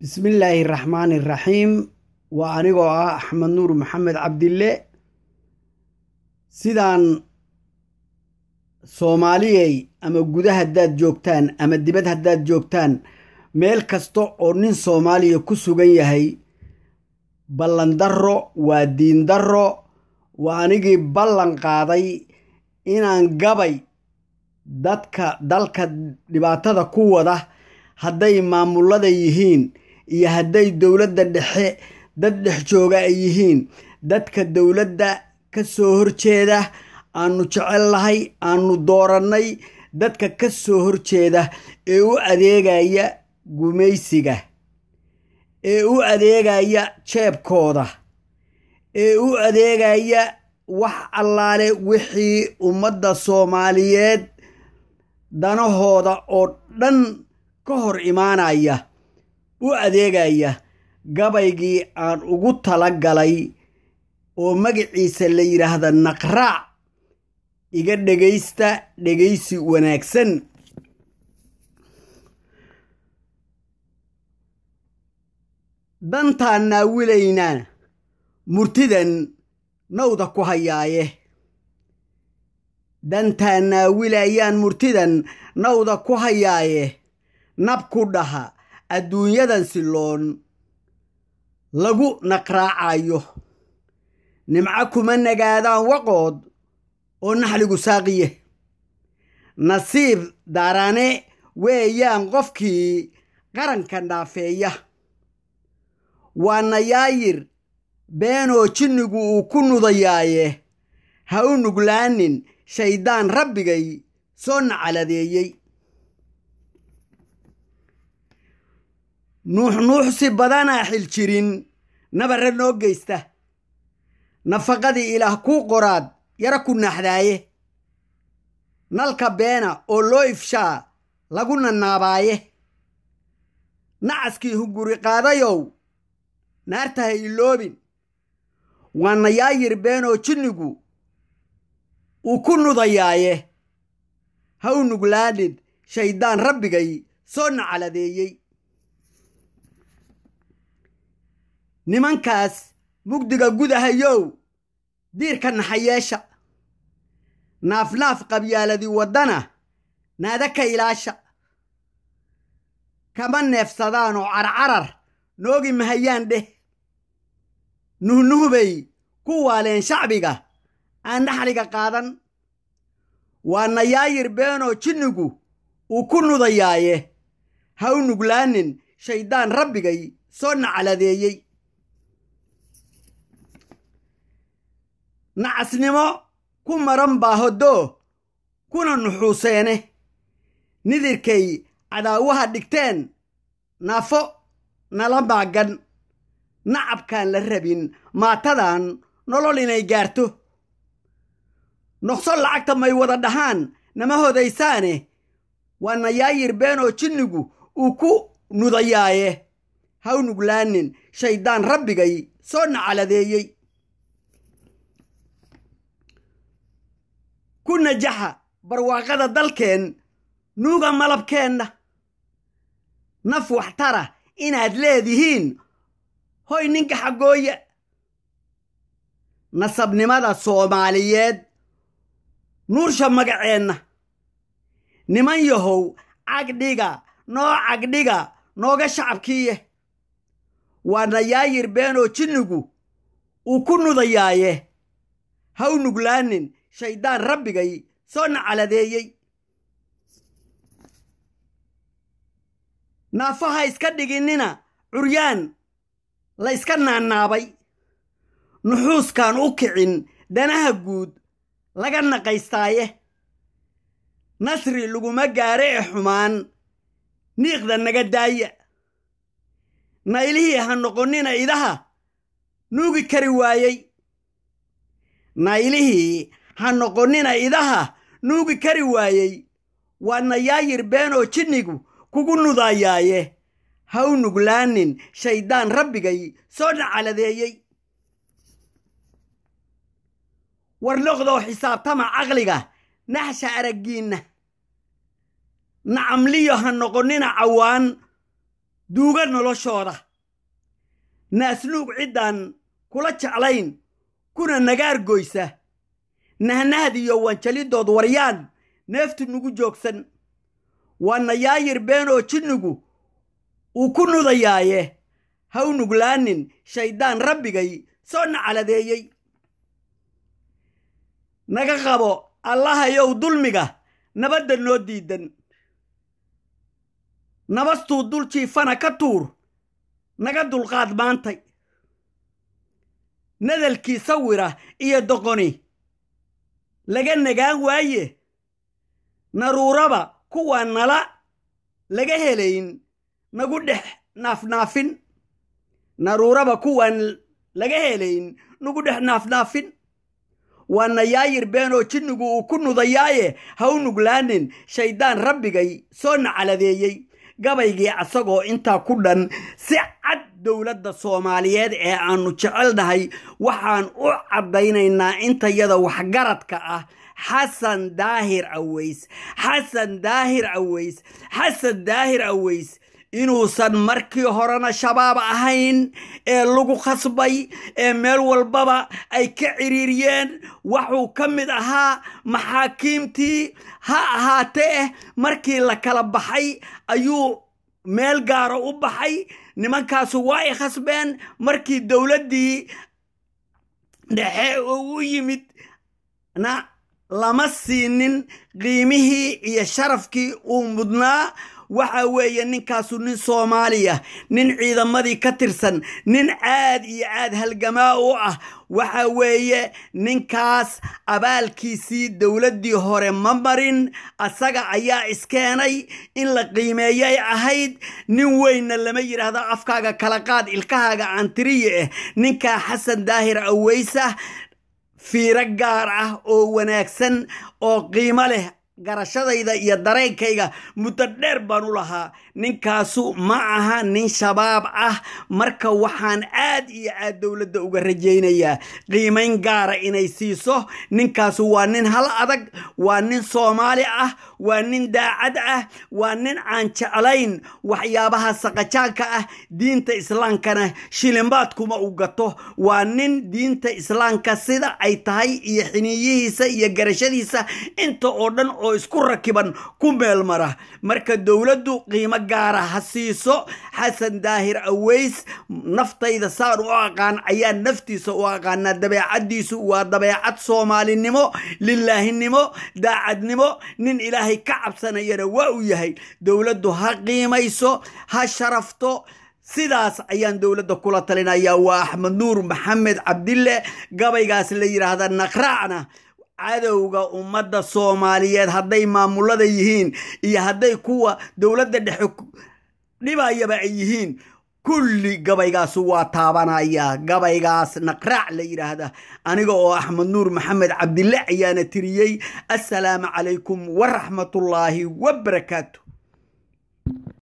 بسم الله الرحمن الرحيم وأنيقو أحمد نور محمد عبد الله سيدان Soomaaliyeey ama gudaha hadaad joogtaan ama dibadda hadaad joogtaan meel kasta oo nin Soomaaliya ku sugan yahay ballan darro waa diin darro waa anigii ballan qaaday inaan gabay dadka dalka dhibaatada ku wada hadday maamulada yihiin iyo hadday dawladda dhexe dad dhex jooga ay yihiin dadka dawladda ka soo horjeeda aanu jecelahay aanu dooranay dadka ka soo horjeeda ee u adeegaya gumaysiga ee u adeegaya jeebkooda ee u adeegaya wax allaale wixii ummadda Soomaaliyeed danahooda oo dhan ka hor imaanaya u adeegaya gabaygii aan ugu talagalay oo magaciisa la yiraahdo naqraac iga dhegaysi wanaagsan dantaan naawilayna murtidan nawda ku hayaaye dantaan naawilayaan murtidan nawda ku hayaaye nab ku dhaha adduunyadan siloon lagu naqraacayo nimca kuma nagaadaan waqood oo naxligu saaqiye nasiib daarane weeyaan qofkii qaranka dhaafeeya waa nayaayir beenoo jinnigu uu ku nudayaaye ha u nuglaanin shaydaan rabbigay soo nacaladeeyey nuuxnuuxsi badanaa xil jirin nabarra noo geysta nafaqadii ilaah kuu qoraad yara ku naxdaaye nalka beena oo loo ifshaa lagu nanaabaaye nacaskii hunguri qaadayow naarta ha iloobin waa nayaayir beenoo jinnigu uu ku nudayaaye ha u nuglaanin shaydaan rabbigay soo nacaladeeyey nimankaas mugdiga gudahayow diirka naxayeesha naafnaaf qabyaaladii waddana naada ka ilaasha kama neefsadaan oo carcarar noogi mahayaan dheh nuhnuhbay ku waaleen shacbiga aan dhaxliga qaadan waa nayaayir beenoo jinnigu uu ku nudayaaye ha u nuglaanin shaydaan rabbigay soo nacaladeeyey nacasnimo ku maran baa hoddoo kuna nuxuuseene nidirkay cadaawaha dhigteen naafo nala maagan nacabkaan la rabin maatadan nolol inay gaarto noqso lacagta may wada dhahaan nama hodaysaane waa nayaayir beenoo jinnigu uu ku nudayaaye ha u nuglaanin shaydaan rabbigay soo nacaladeeyey ku najaxa barwaaqada dalkeen nuuga malabkeenna naf waxtara inaad leedihiin hoy ninka xaggooya nasabnimada Soomaaliyeed nuursha magaceenna niman yahow cagdhiga nooga shacabkiiye waa nayaayir beenoo jinnigu uu ku nudayaaye ha u nuglaanin shaydaan rabbigay soo nacaladeeyey naafaha iska dhiginina curyaan la iska naanaabay nuxuuskaan u kicin danaha guud laga naqaystaaye nasri laguma gaare ee xumaan niiqda naga daaya naylihii ha noqonnina idaha nuugi kari waayey naylihii ha noqonnina idaha nuugi kari waayey waa nayaayir beenoo jinnigu kugu nudayaaye ha u nuglaanin shaydaan rabbigay soo nacaladeeyey war noqdoo xisaabtama caqliga naxsha araggiinna nacamliyo ha noqonnina cawaan دوغا نولوشودا ناسنوق عدان كولا جعلين كنا نغار غويسا نهنهدي يوان جليدود وريان نفتو نغو جوكسن وانا ياير بينو چنغو وكنو دايايه هاو نغلانين شايدان ربي غي سون على ديي نغا قابو الله يو ظلمغا نبدا نو ديدن نبستو دولشي فانا كتور نغا دولقاد مانتاي ندلكي سويرة إيا دقوني لغا نغان وايه نروربا كوان نلا لغا هلين نغو دح نافنافن نروربا كوان لغا هلين نغو دح نافنافن وانا ياير بينو چنغو وكنو ضيايه هاو نغلانين شايدان ربي غي سون على ديي gabaygii asagoo inta ku dhan si cad dawladda Soomaaliyeed ee aanu jecelnahay waxaan u cadaynaynaa inta yada wax garadka ah Xasan Daahir Aways inuusan markii horena shabaab ahayn ee lagu khasbay ee meel walbaba ay ka ciriiriyeen waxuu kamid ahaa maxaakiimtii ha ahaatee markii la kala baxay ayuu meel gaaro u baxay nimankaas way khasbeen markii dawladdii dhexe u yimid na lama siinin qiimihii iyo sharafkii uu mudnaa waxa weeye ninkaasu nin Soomaaliya nin ciidamadii ka tirsan nin aad iyo aad halgamaa u ah waxa weeye ninkaas abaalkiisii dawladdii hore ma marin asaga ayaa iskeenay in la qiimeeyay ahayd nin weyna lama yiraahdo afkaaga kala qaad ilkahaaga aan tiriye ninka Xasan Daahir Aways fiiro gaar ah oo wanaagsan oo qiimo leh garashadayda iyo dareenkayga muddo dheer baan u lahaa ninkaasu ma aha nin shabaab ah marka waxaan aad iyo aad dawladda uga rajaynayaa qiimayn gaara inay siiso ninkaasu waa nin hal adag waa nin Soomaali ah waa nin daacad ah waa nin aan jeclayn waxyaabaha saqajaanka ah diinta islaamkana shilimbaad kuma u gato waa nin diinta islaamka sida ay tahay iyo xiniyihiisa iyo garashadiisa inta oo dhan oo isku rakiban ku meel mara marka dawladdu qiimo gaar ah siiso Xasan Daahir Aways naftayda saar u aqaan ayaa naftiisa u aqaana dabeecadiisu waa dabeecad Soomaalinimo lillaahinimo daacadnimo nin ilaahay ka cabsanayana waa u yahay dawladdu ha qiimayso ha sharafto sidaas ayaan dawladda kula talinayaa waa Axmed Nuur Maxamed Cabdille gabaygaas la yiraahdo naqraacna cadowga ummadda Soomaaliyeed hadday maamulada yihiin iyo hadday kuwa dawladda dhexe dhibayaba ay yihiin kulli gabaygaas waa taabanaya gabaygaas naqraac la yiraahdo aniga oo Axmed Nuur Maxamed Cabdille ayaana tiriyay assalaamu calaykum wa rahmatullaahi wa barakaatuh